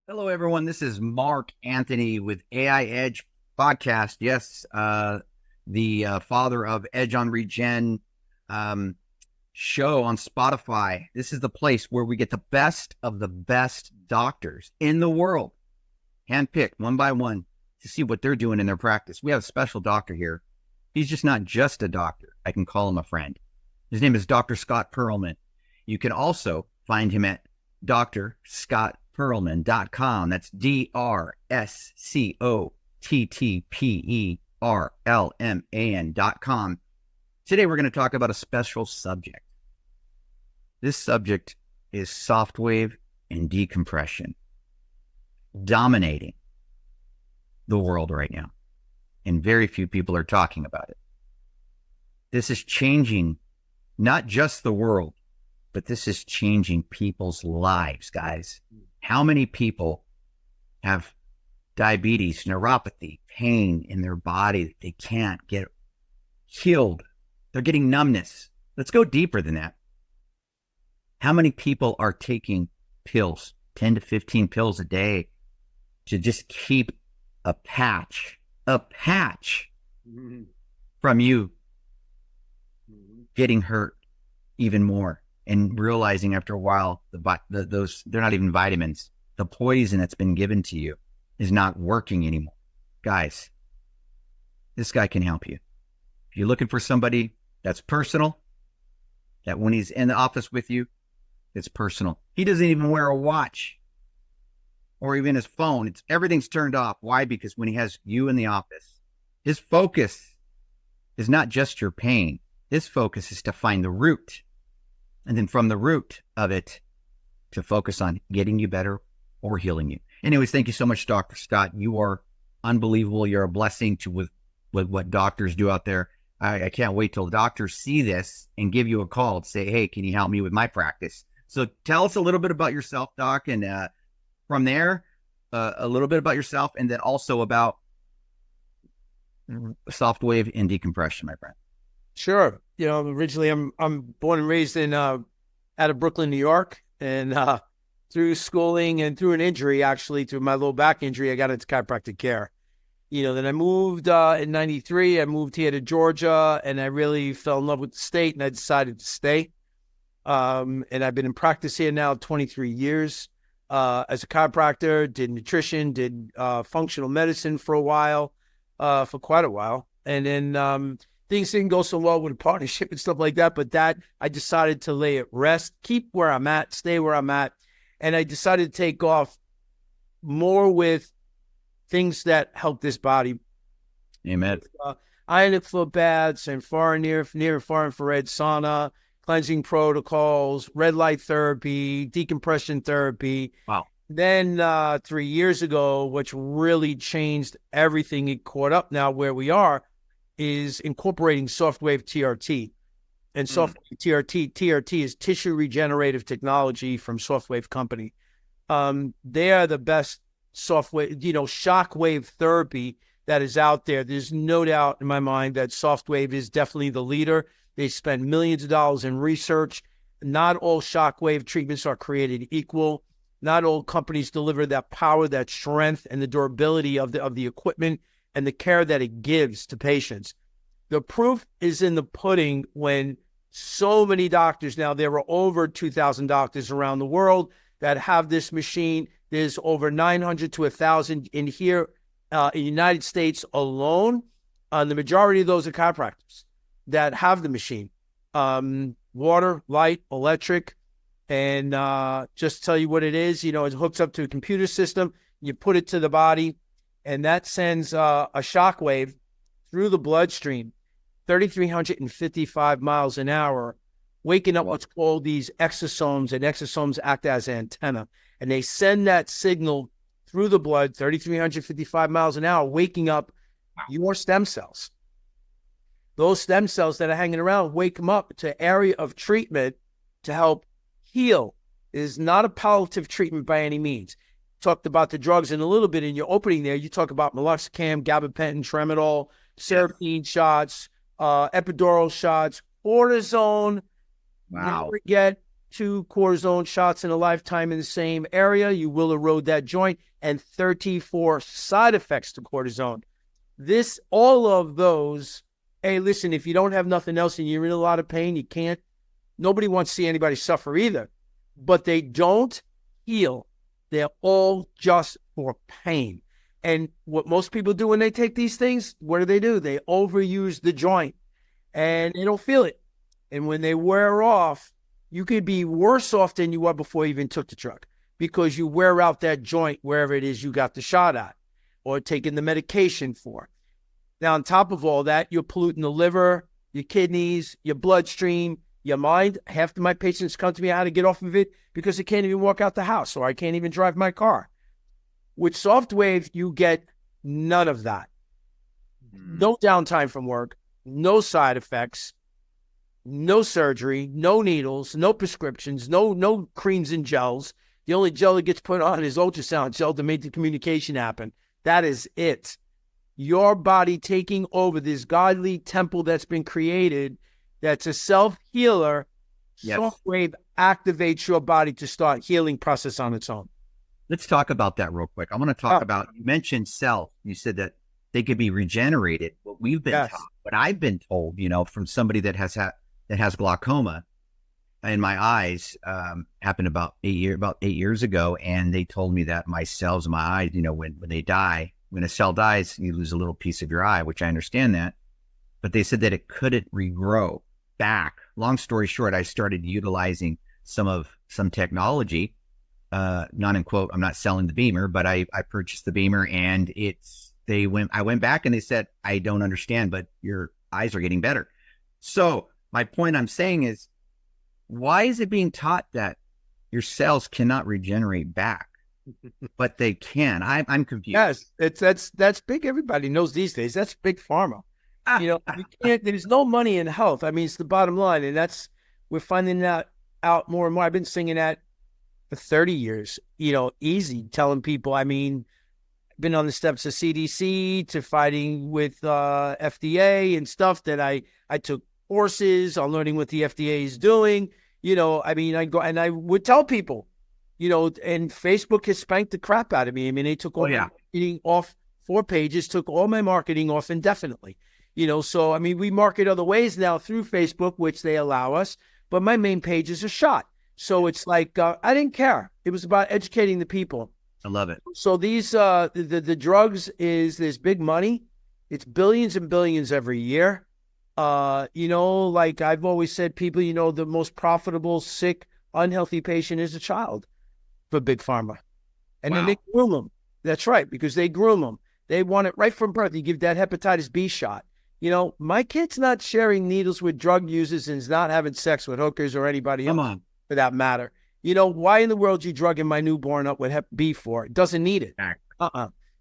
Hello, everyone. This is Mark Anthony with AI Edge Podcast. Yes, the father of Edge on Regen show on Spotify. This is the place where we get the best of the best doctors in the world, handpicked one by one to see what they're doing in their practice. We have a special doctor here. He's just not just a doctor. I can call him a friend. His name is Dr. Scott Perlman. You can also find him at drscottperlman.com. That's DRSCOTTPERLMAN.com. Today, we're going to talk about a special subject. This subject is SoftWave and decompression, dominating the world right now, and very few people are talking about it. This is changing not just the world, but this is changing people's lives, guys. How many people have diabetes, neuropathy, pain in their body that they can't get healed? They're getting numbness. Let's go deeper than that. How many people are taking pills, 10 to 15 pills a day, to just keep a patch from you getting hurt even more, and realizing after a while those they're not even vitamins. The poison that's been given to you is not working anymore. Guys, this guy can help you. If you're looking for somebody that's personal, that when he's in the office with you, it's personal. He doesn't even wear a watch or even his phone. Everything's turned off. Why? Because when he has you in the office, his focus is not just your pain. His focus is to find the root. And then from the root of it, to focus on getting you better or healing you. Anyways, thank you so much, Dr. Scott. You are unbelievable. You're a blessing to with what doctors do out there. I can't wait till doctors see this and give you a call to say, hey, can you help me with my practice? So tell us a little bit about yourself, Doc. And from there, a little bit about yourself, and then also about SoftWave and decompression, my friend. Sure. You know, originally I'm born and raised in out of Brooklyn, New York, and through schooling and through an injury, actually, through my low back injury, I got into chiropractic care. You know, then I moved in '93. I moved here to Georgia, and I really fell in love with the state, and I decided to stay. And I've been in practice here now 23 years as a chiropractor. Did nutrition, did functional medicine for a while, for quite a while, and then things didn't go so well with a partnership and stuff like that, but that I decided to lay it rest, keep where I'm at, stay where I'm at. And I decided to take off more with things that help this body. Amen. Ionic foot baths and far and near and far infrared sauna, cleansing protocols, red light therapy, decompression therapy. Wow. Then 3 years ago, which really changed everything, it caught up now where we are, is incorporating SoftWave TRT. And SoftWave TRT is tissue regenerative technology from SoftWave company. They are the best shockwave therapy that is out there. There's no doubt in my mind that SoftWave is definitely the leader. They spend millions of dollars in research. Not all shockwave treatments are created equal. Not all companies deliver that power, that strength, and the durability of the equipment and the care that it gives to patients. The proof is in the pudding when so many doctors, now there are over 2,000 doctors around the world that have this machine. There's over 900 to 1,000 in here in the United States alone. The majority of those are chiropractors that have the machine. Water, light, electric, and just to tell you what it is, you know, it hooks up to a computer system. You put it to the body, and that sends a shock wave through the bloodstream, 3,355 miles an hour, waking up what's called these exosomes, and exosomes act as antenna. And they send that signal through the blood, 3,355 miles an hour, waking up your stem cells. Those stem cells that are hanging around, wake them up to area of treatment to help heal. It is not a palliative treatment by any means. Talked about the drugs in a little bit in your opening there. You talk about meloxicam, gabapentin, tramadol, serapine shots, epidural shots, cortisone. Wow. Never forget 2 cortisone shots in a lifetime in the same area, you will erode that joint, and 34 side effects to cortisone. All of those, hey, listen, if you don't have nothing else and you're in a lot of pain, you can't, nobody wants to see anybody suffer either, but they don't heal. They're all just for pain. And what most people do when they take these things, what do? They overuse the joint and they don't feel it. And when they wear off, you could be worse off than you were before you even took the drug, because you wear out that joint wherever it is you got the shot at or taking the medication for. Now, on top of all that, you're polluting the liver, your kidneys, your bloodstream, your mind. Half of my patients come to me how to get off of it because they can't even walk out the house, or I can't even drive my car. With SoftWave, you get none of that. No downtime from work, no side effects, no surgery, no needles, no prescriptions, no creams and gels. The only gel that gets put on is ultrasound gel to make the communication happen. That is it. Your body taking over this godly temple that's been created, that's a self-healer. Yes. SoftWave activates your body to start healing process on its own. Let's talk about that real quick. I want to talk about, you mentioned self. You said that they could be regenerated. What we've been taught, what I've been told, from somebody that has glaucoma in my eyes, happened about 8 years ago. And they told me that my cells in my eyes, when they die, when a cell dies, you lose a little piece of your eye, which I understand that. But they said that it couldn't regrow back. Long story short, I started utilizing some technology, not in quote, I'm not selling the Beamer, but I purchased the Beamer, and I went back and they said, I don't understand, but your eyes are getting better. So my point I'm saying is, why is it being taught that your cells cannot regenerate back, but they can? I'm confused. Yes, that's big. Everybody knows these days. That's big pharma. You can't. There's no money in health. I mean, it's the bottom line, and we're finding that out more and more. I've been singing that for 30 years. Easy telling people. I mean, I've been on the steps of CDC to fighting with FDA and stuff. That I took courses on learning what the FDA is doing. I mean, I go and I would tell people, and Facebook has spanked the crap out of me. I mean, they took all my marketing off 4 pages, took all my marketing off indefinitely. So, I mean, we market other ways now through Facebook, which they allow us, but my main page is a shot. So it's like, I didn't care. It was about educating the people. I love it. So these, the drugs there's big money. It's billions and billions every year. Like I've always said, people, the most profitable, sick, unhealthy patient is a child for big pharma. And then they groom them. That's right, because they groom them. They want it right from birth. You give that hepatitis B shot. My kid's not sharing needles with drug users and is not having sex with hookers or anybody else for that matter. Why in the world you drugging my newborn up with Hep B for? It doesn't need it.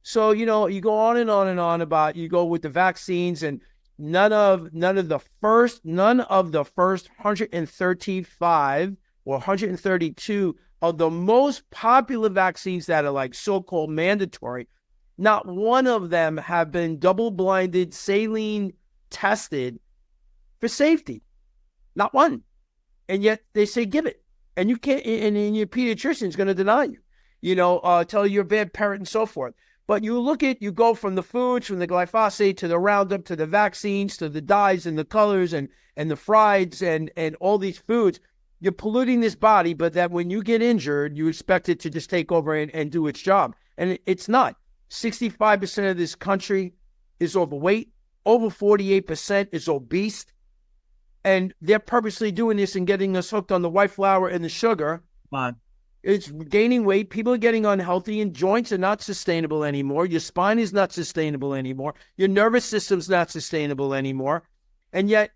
So, you go on and on and on about, you go with the vaccines, and none of the first 135 or 132 of the most popular vaccines that are like so-called mandatory, not one of them have been double-blinded, saline tested for safety. Not one. And yet they say give it. And you can't, and your pediatrician is going to deny you, tell you you're a bad parent and so forth. But you go from the foods, from the glyphosate to the Roundup to the vaccines to the dyes and the colors and the frieds and all these foods. You're polluting this body, but that when you get injured, you expect it to just take over and do its job. And it's not. 65% of this country is overweight. Over 48% is obese. And they're purposely doing this and getting us hooked on the white flour and the sugar. It's gaining weight. People are getting unhealthy, and joints are not sustainable anymore. Your spine is not sustainable anymore. Your nervous system's not sustainable anymore. And yet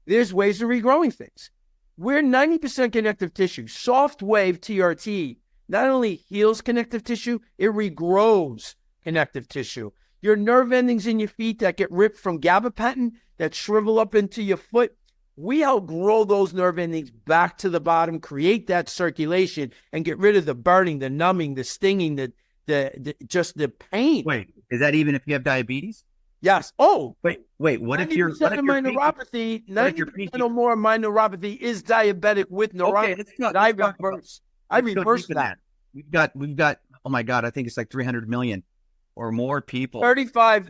there's ways of regrowing things. We're 90% connective tissue. SoftWave TRT not only heals connective tissue, it regrows connective tissue. Your nerve endings in your feet that get ripped from gabapentin, that shrivel up into your foot, we help grow those nerve endings back to the bottom, create that circulation, and get rid of the burning, the numbing, the stinging, the pain. Wait, is that even if you have diabetes? Yes. Oh, Wait, what if you're 90% of my neuropathy, 90% or more of my neuropathy is diabetic with neuropathy. Okay, I reversed that. We've got, oh my God, I think it's like 300 million or more people. 35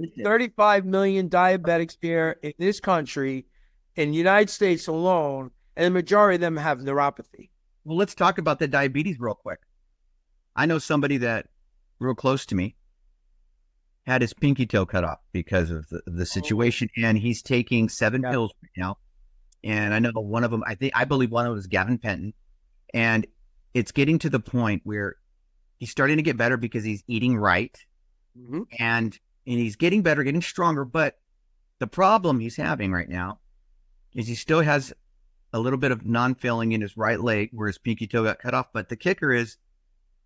million diabetics here in this country, in the United States alone, and the majority of them have neuropathy. Well, let's talk about the diabetes real quick. I know somebody that real close to me had his pinky toe cut off because of the situation, and he's taking 7 pills right now. And I know one of them, I believe one of them was gabapentin, and it's getting to the point where he's starting to get better because he's eating right, and he's getting better, getting stronger. But the problem he's having right now is he still has a little bit of non-filling in his right leg where his pinky toe got cut off. But the kicker is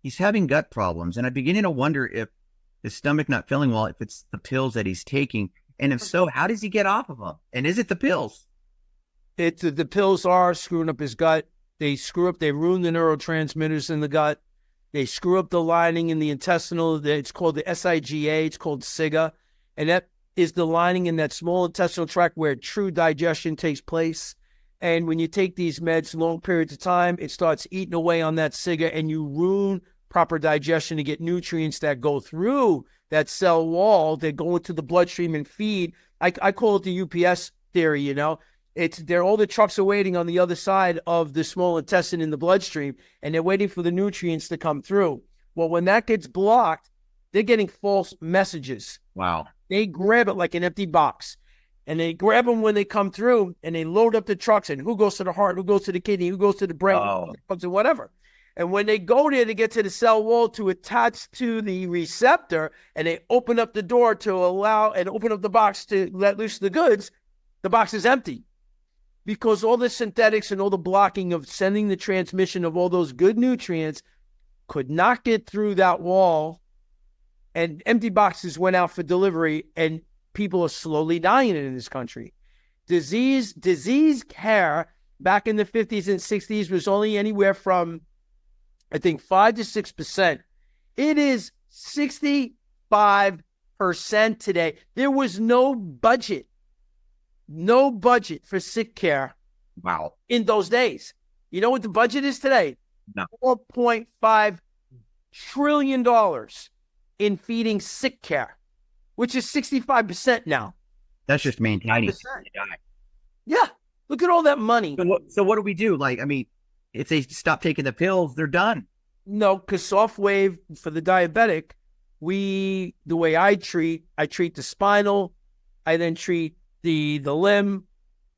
he's having gut problems, and I'm beginning to wonder if his stomach not feeling well, if it's the pills that he's taking. And if so, how does he get off of them? And is it the pills? The pills are screwing up his gut. They ruin the neurotransmitters in the gut. They screw up the lining in the intestinal. It's called the SIGA. It's called SIGA. And that is the lining in that small intestinal tract where true digestion takes place. And when you take these meds long periods of time, it starts eating away on that SIGA, and you ruin proper digestion to get nutrients that go through that cell wall, that go into the bloodstream and feed. I call it the UPS theory, you know. All the trucks are waiting on the other side of the small intestine in the bloodstream, and they're waiting for the nutrients to come through. Well, when that gets blocked, they're getting false messages. Wow. They grab it like an empty box, and they grab them when they come through, and they load up the trucks, and who goes to the heart, who goes to the kidney, who goes to the brain, who goes to whatever. And when they go there to get to the cell wall to attach to the receptor, and they open up the door to allow and open up the box to let loose the goods, the box is empty. Because all the synthetics and all the blocking of sending the transmission of all those good nutrients could not get through that wall, and empty boxes went out for delivery, and people are slowly dying in this country. Disease care back in the 50s and 60s was only anywhere from, I think, 5 to 6%. It is 65% today. There was no budget for sick care. Wow. In those days. You know what the budget is today? No. $4.5 trillion in feeding sick care, which is 65% now. That's just maintaining. Yeah. Look at all that money. So what do we do? Like, I mean, if they stop taking the pills, they're done. No, because SoftWave for the diabetic, the way I treat the spinal, I then treat the limb,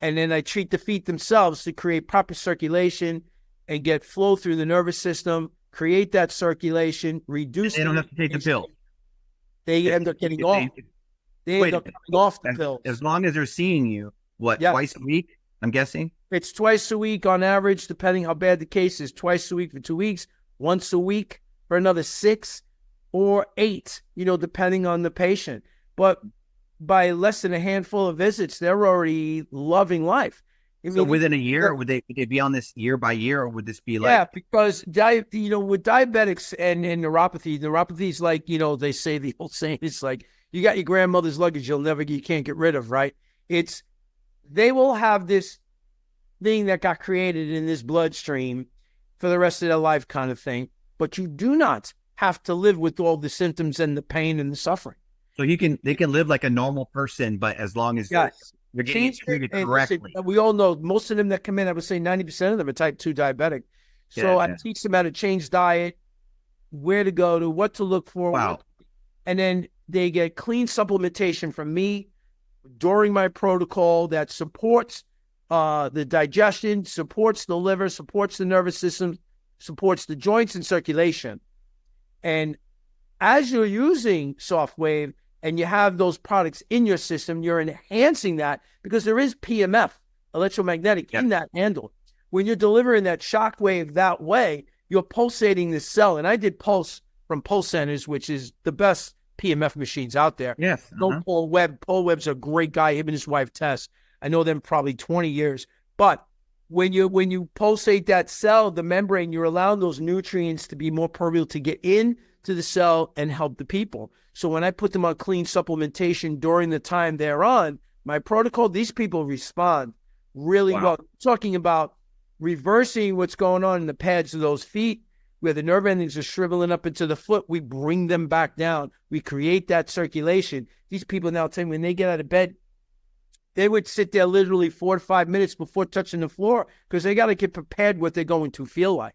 and then I treat the feet themselves to create proper circulation and get flow through the nervous system, create that circulation, reduce. They don't have to take the pills. They end up getting off. They end up coming off the pills. As long as they're seeing you, twice a week, I'm guessing? It's twice a week on average, depending how bad the case is. Twice a week for 2 weeks, once a week for another 6 or 8, depending on the patient. But by less than a handful of visits, they're already loving life. So within a year, would they be on this year by year, or would this be like? Yeah, because with diabetics and neuropathy is like, they say the old saying, it's like you got your grandmother's luggage you can't get rid of, right? They will have this thing that got created in this bloodstream for the rest of their life kind of thing, but you do not have to live with all the symptoms and the pain and the suffering. So they can live like a normal person, but as long as they're getting treated correctly. We all know most of them that come in, I would say 90% of them are type 2 diabetic. So I teach them how to change diet, where to go to, what to look for. Wow. And then they get clean supplementation from me during my protocol that supports the digestion, supports the liver, supports the nervous system, supports the joints and circulation. And as you're using SoftWave and you have those products in your system, you're enhancing that because there is PMF, electromagnetic, in that handle. When you're delivering that shock wave that way, you're pulsating this cell. And I did Pulse from Pulse Centers, which is the best PMF machines out there. Yes. No Paul Webb. Paul Webb's a great guy. Him and his wife, Tess. I know them probably 20 years. But when you pulsate that cell, the membrane, you're allowing those nutrients to be more permeable to get in to the cell and help the people. So when I put them on clean supplementation during the time they're on my protocol, these people respond really well. Talking about reversing what's going on in the pads of those feet, where the nerve endings are shriveling up into the foot, we bring them back down. We create that circulation. These people now tell me when they get out of bed, they would sit there literally 4 to 5 minutes before touching the floor because they got to get prepared what they're going to feel like.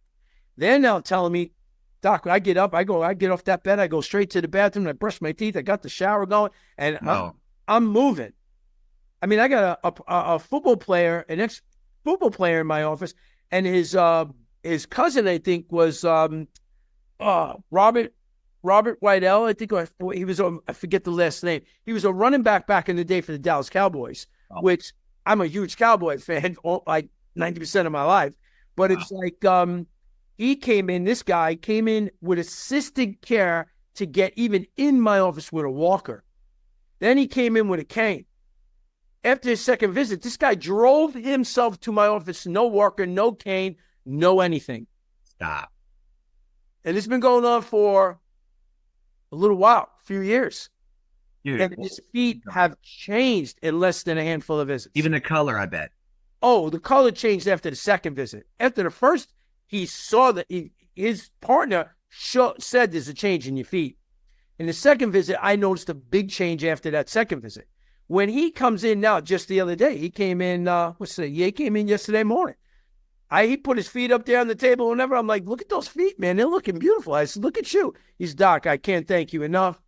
They're now telling me, Doc, when I get up, I get off that bed, I go straight to the bathroom, I brush my teeth, I got the shower going, and I'm moving. I mean, I got a football player, an ex-football player in my office, and his cousin, I think, was Robert Whitell. I think he was, I forget the last name. He was a running back in the day for the Dallas Cowboys, which I'm a huge Cowboys fan, like 90% of my life. But it's like this guy came in with assisted care to get even in my office with a walker. Then he came in with a cane. After his second visit, this guy drove himself to my office, no walker, no cane, no anything. Stop. And it's been going on for a little while, a few years. Dude, and his feet have changed in less than a handful of visits. Even the color, I bet. Oh, the color changed after the second visit. After the first, he saw that his partner said there's a change in your feet. In the second visit, I noticed a big change after that second visit. When he comes in now, just the other day, he came in, he came in yesterday morning. He put his feet up there on the table. Whenever I'm like, look at those feet, man. They're looking beautiful. I said, look at you. He's, Doc, I can't thank you enough.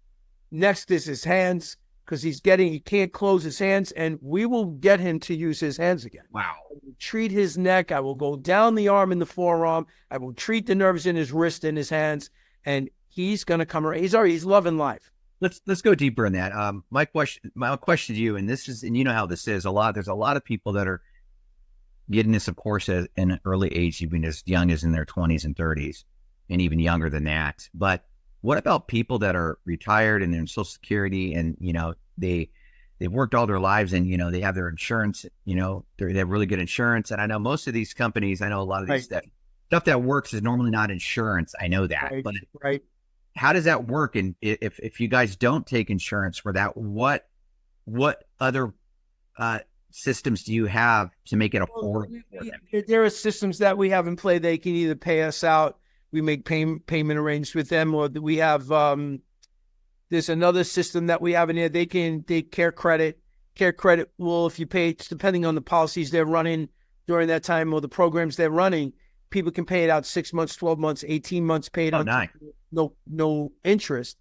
Next is his hands, because he can't close his hands, and we will get him to use his hands again. Wow. I will treat his neck. I will go down the arm and the forearm. I will treat the nerves in his wrist and his hands, and he's going to come around. He's loving life. Let's go deeper in that. My question to you, and you know how this is. There's a lot of people that are getting this, of course, in an early age, even as young as in their 20s and 30s, and even younger than that. But what about people that are retired and they're in Social Security, and they've worked all their lives, and they have their insurance, they have really good insurance. And I know most of these companies, I know a lot of these stuff that works is normally not insurance. I know that, but how does that work? And if you guys don't take insurance for that, what other systems do you have to make it affordable for them? There are systems that we have in play. They can either pay us out. We make payment arrangements with them, or we have, there's another system that we have in there. They care credit. Care credit will, if you pay, depending on the policies they're running during that time or the programs they're running, people can pay it out 6 months, 12 months, 18 months paid on nice. No interest,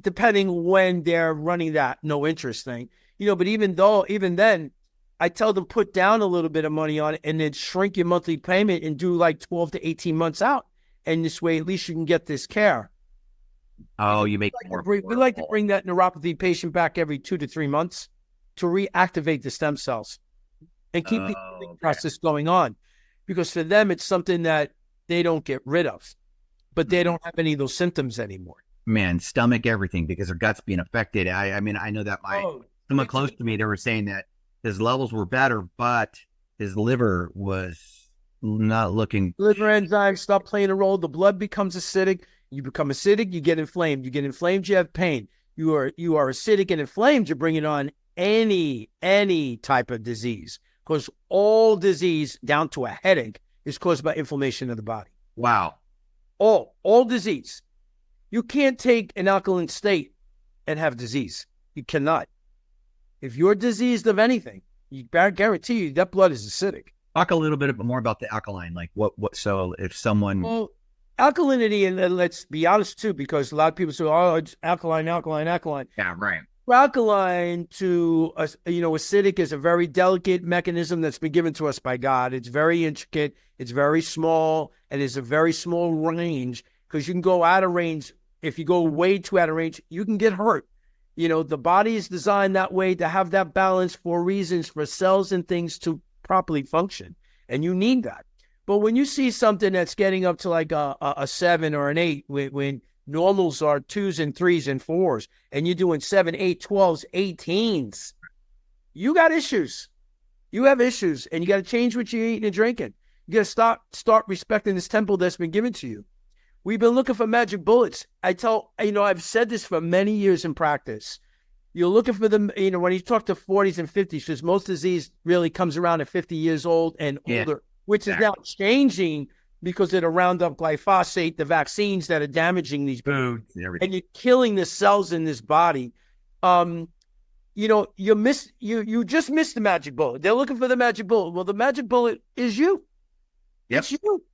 depending when they're running that no interest thing. But even then, I tell them put down a little bit of money on it and then shrink your monthly payment and do like 12 to 18 months out. And this way, at least you can get this care. Oh, you make more. We like to bring that neuropathy patient back every 2 to 3 months to reactivate the stem cells and keep the healing process going on. Because for them, it's something that they don't get rid of, but they don't have any of those symptoms anymore. Man, stomach, everything, because their gut's being affected. I mean, I know that someone close to me, they were saying that his levels were better, but his liver was not looking. Liver enzymes stop playing a role. The blood becomes acidic. You become acidic, you get inflamed. You get inflamed, you have pain. You are acidic and inflamed, you're bringing on any type of disease. Because all disease, down to a headache, is caused by inflammation of the body. Wow. All disease. You can't take an alkaline state and have disease. You cannot. If you're diseased of anything, you guarantee you that blood is acidic. Talk a little bit more about the alkaline. Like so if someone... Well, alkalinity, and let's be honest too, because a lot of people say, oh, it's alkaline. Yeah, right. Alkaline to, acidic is a very delicate mechanism that's been given to us by God. It's very intricate. It's very small, and it's a very small range, because you can go out of range. If you go way too out of range, you can get hurt. The body is designed that way to have that balance for reasons for cells and things to properly function, and you need that. But when you see something that's getting up to like a 7 or an 8, when normals are 2s and 3s and 4s, and you're doing 7, 8, 12s, 18s, you got issues. You have issues, and you got to change what you're eating and drinking. You got to start respecting this temple that's been given to you. We've been looking for magic bullets. I've said this for many years in practice. You're looking for them, when you talk to 40s and 50s, because most disease really comes around at 50 years old and older, which is now changing because of the Roundup glyphosate, the vaccines that are damaging these people, and you're killing the cells in this body. You just missed the magic bullet. They're looking for the magic bullet. Well, the magic bullet is you. Yep. It's you.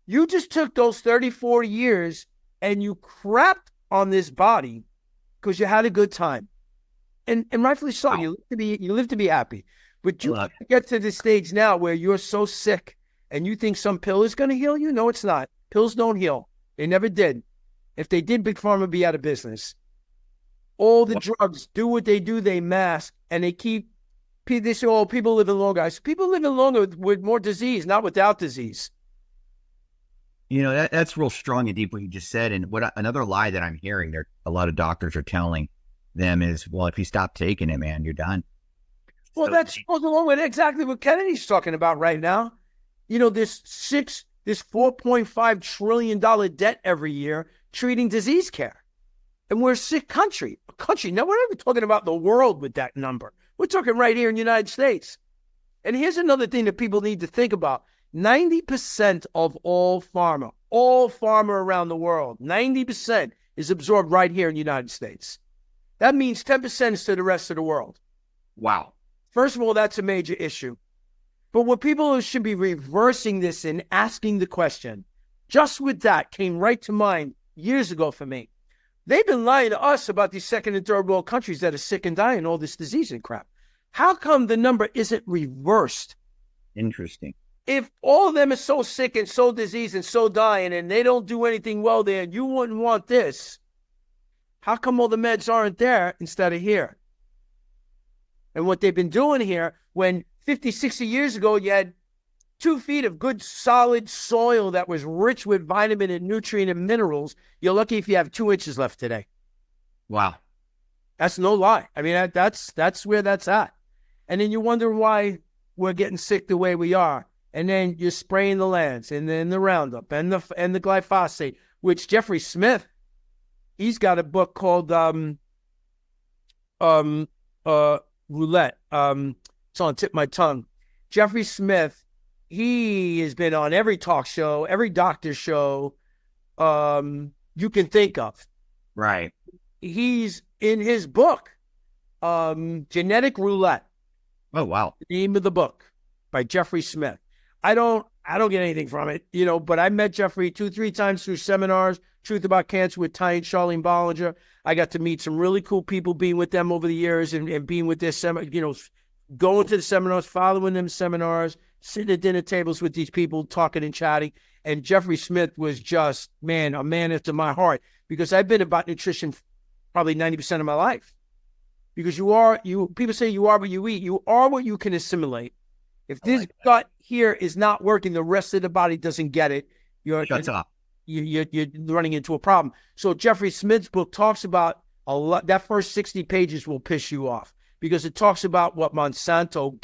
You just took those 34 years and you crapped on this body because you had a good time. And rightfully so. Wow. You live to be happy. But you get to the stage now where you're so sick and you think some pill is going to heal you. No, it's not. Pills don't heal. They never did. If they did, Big Pharma would be out of business. All the drugs do what they do. They mask and they say, oh, people living longer. Guys, people living longer with more disease, not without disease. That's real strong and deep what you just said. And another lie that I'm hearing there, a lot of doctors are telling them is, well, if you stop taking it, man, you're done. Well, that goes along with exactly what Kennedy's talking about right now. This $4.5 trillion debt every year treating disease care. And we're a sick country. Now, we're not even talking about the world with that number. We're talking right here in the United States. And here's another thing that people need to think about. 90% of all pharma around the world, 90% is absorbed right here in the United States. That means 10% is to the rest of the world. Wow. First of all, that's a major issue. But what people should be reversing this and asking the question, just with that came right to mind years ago for me. They've been lying to us about these second and third world countries that are sick and dying, all this disease and crap. How come the number isn't reversed? Interesting. If all of them are so sick and so diseased and so dying and they don't do anything well there, you wouldn't want this. How come all the meds aren't there instead of here? And what they've been doing here, when 50, 60 years ago, you had 2 feet of good, solid soil that was rich with vitamin and nutrient and minerals, you're lucky if you have 2 inches left today. Wow. That's no lie. I mean, that's where that's at. And then you wonder why we're getting sick the way we are. And then you're spraying the lands and then the Roundup and the glyphosate, which Jeffrey Smith, he's got a book called Roulette. It's on the tip of my tongue. Jeffrey Smith, he has been on every talk show, every doctor show you can think of. Right. He's in his book, Genetic Roulette. Oh, wow. The name of the book by Jeffrey Smith. I don't get anything from it, but I met Jeffrey 2-3 times through seminars, Truth About Cancer with Ty and Charlene Bollinger. I got to meet some really cool people being with them over the years and being with their going to the seminars, following them seminars, sitting at dinner tables with these people, talking and chatting. And Jeffrey Smith was just, man, a man after my heart, because I've been about nutrition probably 90% of my life. Because people say you are what you eat. You are what you can assimilate. If this gut here is not working, the rest of the body doesn't get it. Shuts off. You're running into a problem. So Jeffrey Smith's book talks about a lot. That first 60 pages will piss you off because it talks about what Monsanto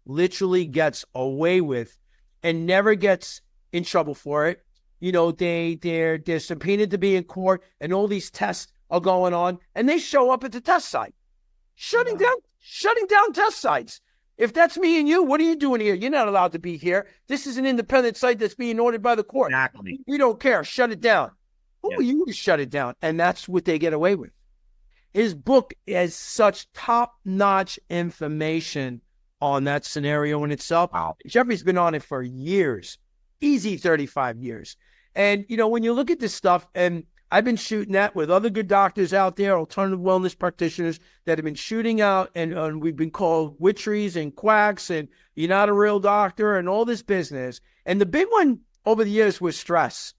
literally gets away with and never gets in trouble for it. They're subpoenaed to be in court and all these tests are going on and they show up at the test site, shutting down test sites. If that's me and you, what are you doing here? You're not allowed to be here. This is an independent site that's being ordered by the court. Exactly. We don't care. Shut it down. Who are you to shut it down? And that's what they get away with. His book has such top-notch information on that scenario in itself. Wow. Jeffrey's been on it for years, easy 35 years. And, when you look at this stuff, and I've been shooting that with other good doctors out there, alternative wellness practitioners that have been shooting out, and we've been called witcheries and quacks, and you're not a real doctor, and all this business. And the big one over the years was stress.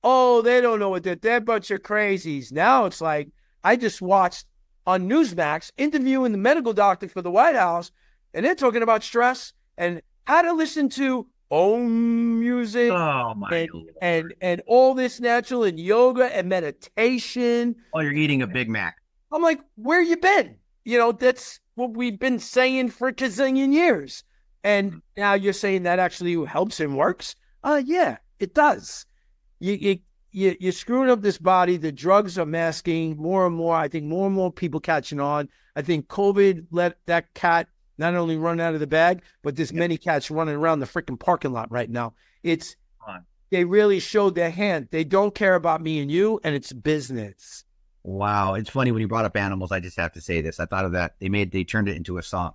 Oh, they don't know what they're a bunch of crazies. Now it's like, I just watched on Newsmax interviewing the medical doctor for the White House, and they're talking about stress and how to listen to music and all this natural and yoga and meditation. Oh, you're eating a Big Mac. I'm like, where you been? That's what we've been saying for a gazillion years. And now you're saying that actually helps and works? Yeah, it does. You're screwing up this body. The drugs are masking more and more. I think more and more people catching on. I think COVID let that cat not only run out of the bag, but there's many cats running around the freaking parking lot right now. They really showed their hand. They don't care about me and you, and it's business. Wow. It's funny when you brought up animals. I just have to say this. I thought of that. They turned it into a song.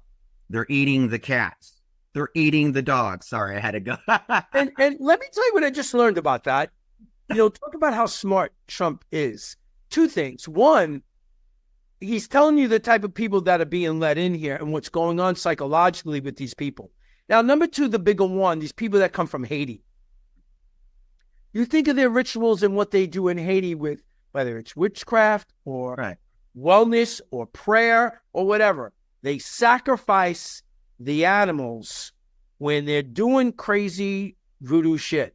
They're eating the cats. They're eating the dogs. Sorry, I had to go. and let me tell you what I just learned about that. Talk about how smart Trump is. Two things. One, he's telling you the type of people that are being let in here and what's going on psychologically with these people. Now, number two, the bigger one, these people that come from Haiti. You think of their rituals and what they do in Haiti with, whether it's witchcraft or wellness or prayer or whatever. They sacrifice the animals when they're doing crazy voodoo shit.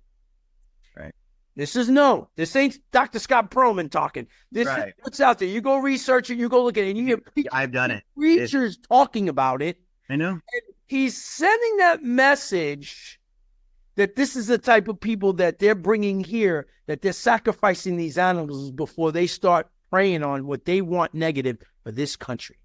Right. This ain't Dr. Scott Perlman talking. This is what's out there. You go research it, you go look at it, and you hear I've done it. Preachers talking about it. I know. And he's sending that message that this is the type of people that they're bringing here, that they're sacrificing these animals before they start preying on what they want negative for this country.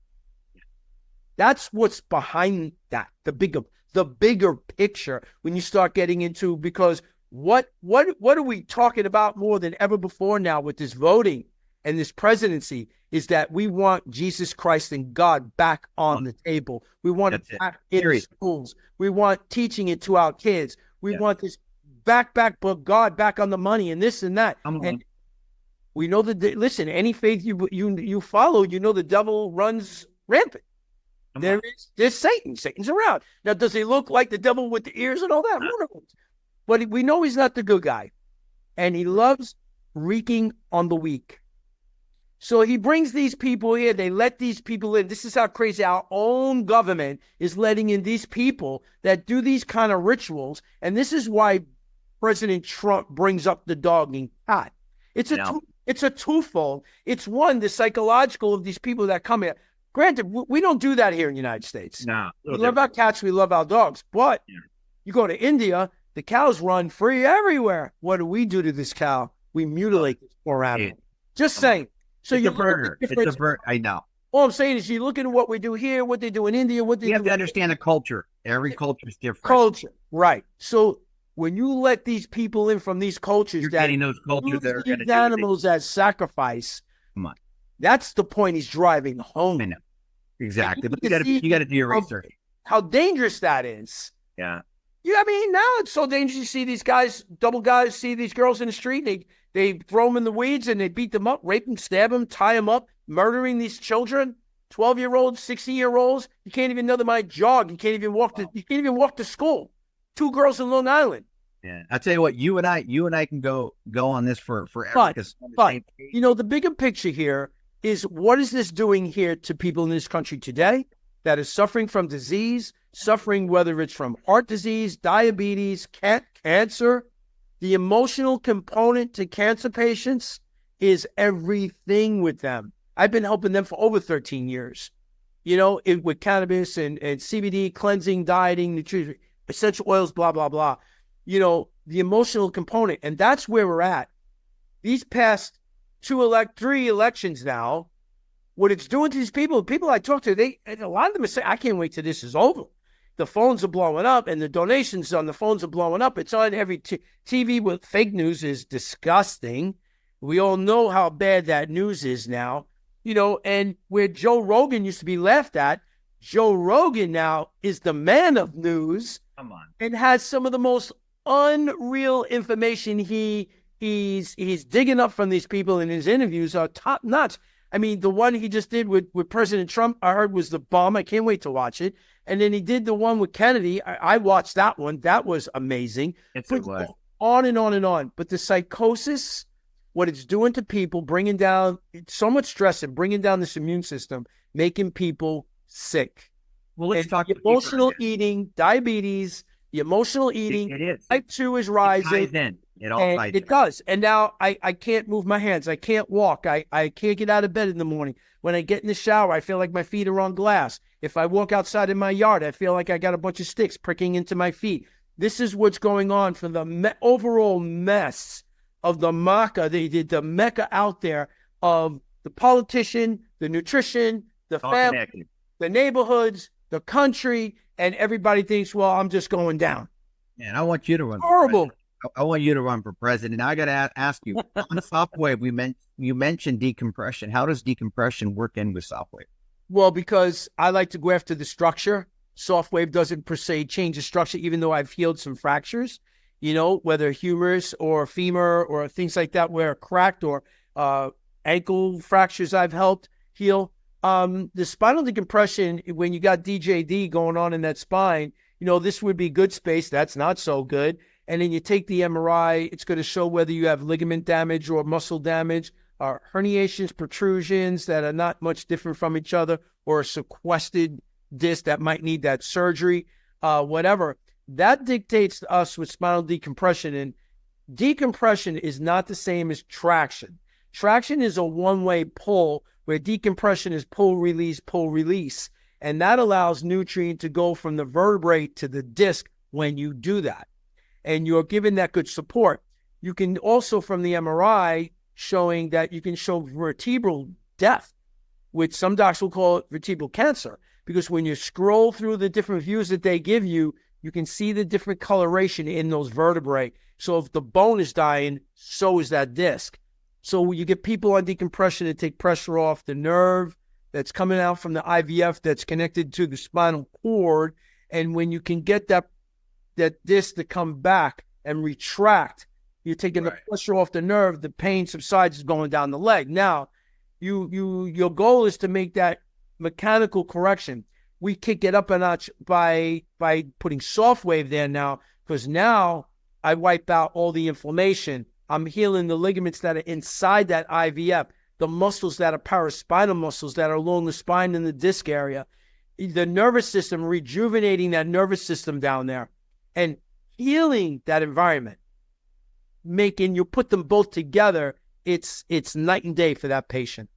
That's what's behind that, the bigger picture when you start getting into, because what are we talking about more than ever before now with this voting and this presidency is that we want Jesus Christ and God back on the table. We want it back in schools. We want teaching it to our kids. We want this but God back on the money and this and that. And we know that, listen, any faith you follow, the devil runs rampant. There's Satan. Satan's around. Now, does he look like the devil with the ears and all that? But we know he's not the good guy. And he loves wreaking on the weak. So he brings these people here. They let these people in. This is how crazy our own government is letting in these people that do these kind of rituals. And this is why President Trump brings up the dog and cat. It's a twofold. It's one, the psychological of these people that come here. Granted, we don't do that here in the United States. No. We love our cats. We love our dogs. But you go to India, the cows run free everywhere. What do we do to this cow? We mutilate this poor animal. Just saying. So it's a burger. It's a bird. I know. All I'm saying is you look at what we do here, what they do in India, what they do. You have to understand the culture. Every culture is different. Culture. Right. So when you let these people in from these cultures, you're getting those cultures that are going to do animals as sacrifice. Come on. That's the point he's driving home. I know. Exactly. But you got to do your research. How dangerous that is. Yeah. Yeah, I mean, now it's so dangerous. You see these guys, double guys, see these girls in the street. They throw them in the weeds and they beat them up, rape them, stab them, tie them up, murdering these children, 12-year-olds, 16-year-olds. You can't even know they might jog. You can't even walk to school. 2 girls in Long Island. Yeah, I'll tell you what. You and I can go on this for forever. But the bigger picture here is what is this doing here to people in this country today that is suffering from disease, suffering whether it's from heart disease, diabetes, cancer. The emotional component to cancer patients is everything with them. I've been helping them for over 13 years, with cannabis and CBD, cleansing, dieting, nutrition, essential oils, blah, blah, blah. The emotional component. And that's where we're at. These past 3 elections now, what it's doing to these people I talk to, a lot of them are saying, I can't wait till this is over. The phones are blowing up and the donations on the phones are blowing up. It's on every TV with fake news is disgusting. We all know how bad that news is now, and where Joe Rogan used to be laughed at, Joe Rogan now is the man of news. Come on. And has some of the most unreal information he's digging up from these people in his interviews are top notch. I mean, the one he just did with President Trump, I heard was the bomb. I can't wait to watch it. And then he did the one with Kennedy. I watched that one. That was amazing. It's a good. On and on and on. But the psychosis, what it's doing to people, bringing down so much stress and bringing down this immune system, making people sick. Well, let's talk emotional eating, diabetes, the emotional eating. It is. Type 2 is rising. It all ties in. It does. And now I can't move my hands. I can't walk. I can't get out of bed in the morning. When I get in the shower, I feel like my feet are on glass. If I walk outside in my yard, I feel like I got a bunch of sticks pricking into my feet. This is what's going on for the overall mess of the maca. They did the mecca out there of the politician, the nutrition, the family, the neighborhoods, the country, and everybody thinks, well, I'm just going down. Man, I want you to run. Horrible. I want you to run for president. Now I got to ask you, on SoftWave, you mentioned decompression. How does decompression work in with SoftWave? Well, because I like to go after the structure. SoftWave doesn't per se change the structure, even though I've healed some fractures, whether humerus or femur or things like that where cracked, or ankle fractures I've helped heal. The spinal decompression, when you got DJD going on in that spine, this would be good space. That's not so good. And then you take the MRI, it's going to show whether you have ligament damage or muscle damage, herniations, protrusions that are not much different from each other, or a sequestered disc that might need that surgery, whatever. That dictates to us with spinal decompression. And decompression is not the same as traction. Traction is a one-way pull, where decompression is pull, release. And that allows nutrient to go from the vertebrae to the disc when you do that. And you're given that good support. You can also, from the MRI, showing that you can show vertebral death, which some docs will call it vertebral cancer, because when you scroll through the different views that they give you, you can see the different coloration in those vertebrae. So if the bone is dying, so is that disc. So you get people on decompression to take pressure off the nerve that's coming out from the IVF that's connected to the spinal cord. And when you can get that disc to come back and retract, you're taking the pressure off the nerve, the pain subsides, is going down the leg. Now, your goal is to make that mechanical correction. We kick it up a notch by putting SoftWave there now, because now I wipe out all the inflammation. I'm healing the ligaments that are inside that IVF, the muscles that are paraspinal muscles that are along the spine and the disc area, the nervous system, rejuvenating that nervous system down there and healing that environment. You put them both together, it's night and day for that patient.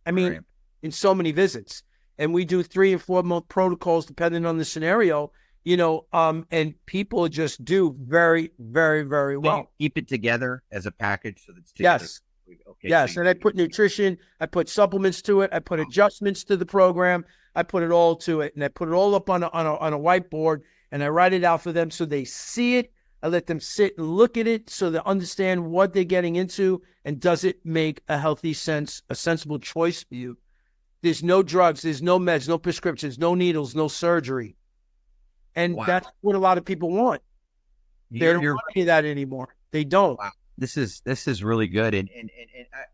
I mean, in so many visits. And we do 3 and 4 month protocols depending on the scenario, and people just do very, very, very well. Keep it together as a package so that's together. Yes. Okay. Yes. And I put nutrition, I put supplements to it, I put adjustments to the program, I put it all to it, and I put it all up on a whiteboard, and I write it out for them so they see it. I let them sit and look at it so they understand what they're getting into, and does it make a sensible choice for you. There's no drugs, there's no meds, no prescriptions, no needles, no surgery. And that's what a lot of people want. They don't want any of that anymore. They don't. Wow. This is really good. And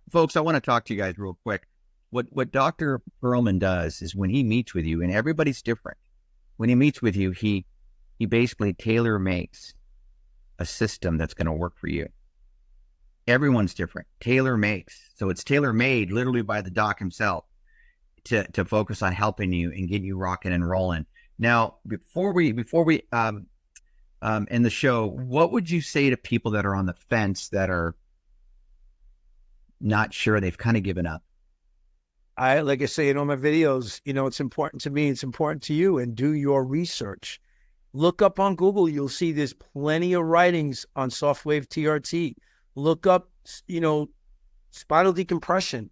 folks, I want to talk to you guys real quick. What Dr. Perlman does is, when he meets with you, and everybody's different, when he meets with you, he basically tailor makes a system that's going to work for you. Everyone's different. Tailor makes. So it's tailor made literally by the doc himself to focus on helping you and get you rocking and rolling. Now, before we end the show, what would you say to people that are on the fence, that are not sure, they've kind of given up? Like I say in all my videos, it's important to me, it's important to you, and do your research. Look up on Google. You'll see there's plenty of writings on SoftWave TRT. Look up, spinal decompression.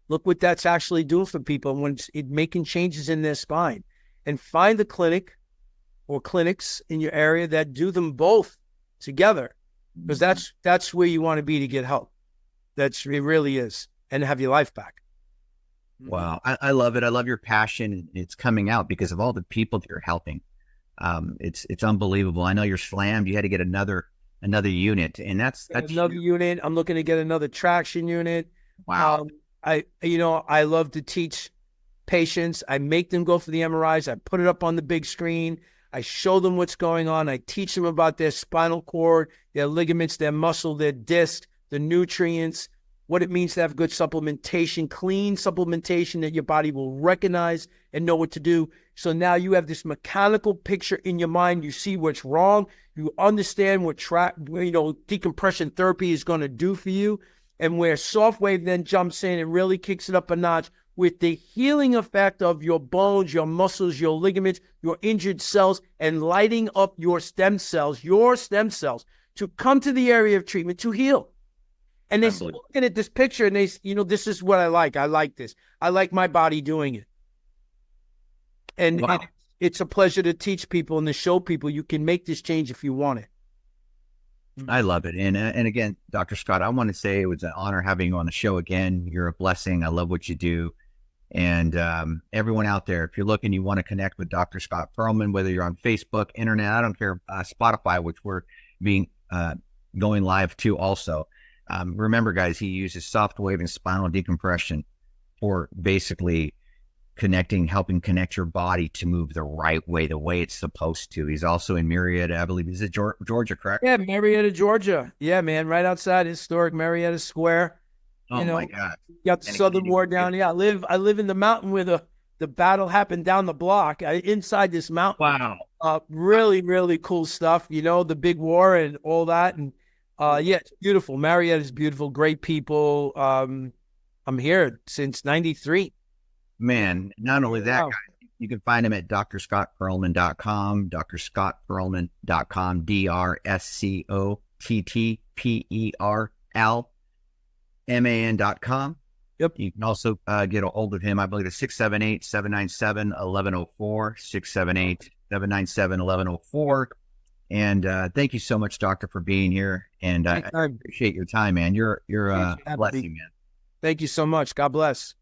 Look what that's actually doing for people when it's making changes in their spine. And find the clinic or clinics in your area that do them both together, because that's where you want to be to get help. It really is, and have your life back. Wow. I love it. I love your passion. It's coming out because of all the people that you're helping. It's unbelievable. I know you're slammed. You had to get another unit, and that's another unit. I'm looking to get another traction unit. Wow. I love to teach patients. I make them go for the MRIs. I put it up on the big screen. I show them what's going on. I teach them about their spinal cord, their ligaments, their muscle, their disc, the nutrients, what it means to have good supplementation, clean supplementation that your body will recognize and know what to do. So now you have this mechanical picture in your mind. You see what's wrong. You understand what decompression therapy is going to do for you. And where SoftWave then jumps in and really kicks it up a notch with the healing effect of your bones, your muscles, your ligaments, your injured cells, and lighting up your stem cells to come to the area of treatment to heal. And they looking at this picture and they, this is what I like. I like this. I like my body doing it. And, wow. and it's a pleasure to teach people and to show people you can make this change if you want it. I love it. And again, Dr. Scott, I want to say it was an honor having you on the show again. You're a blessing. I love what you do. And everyone out there, if you're looking, you want to connect with Dr. Scott Perlman, whether you're on Facebook, internet, I don't care, Spotify, which we're being going live to also. Remember, guys, he uses SoftWave and Spinal decompression for basically helping connect your body to move the right way, the way it's supposed to. He's also in Marietta, I believe. Is it Georgia, correct? Yeah, Marietta, Georgia. Yeah, man, right outside historic Marietta Square. Oh my God! You got the Southern War down here. I live in the mountain where the battle happened down the block. Inside this mountain. Wow. Really, really cool stuff. The big war and all that. And yeah, it's beautiful. Marietta is beautiful. Great people. I'm here since '93. Man, not only that, guys, you can find him at drscottperlman.com, drscottperlman.com, DRSCOTTPERLMAN.com. Yep. You can also get a hold of him. I believe it's 678-797-1104, 678-797-1104. And thank you so much, Doctor, for being here. And I appreciate your time, man. You're a blessing, man. Thank you so much. God bless.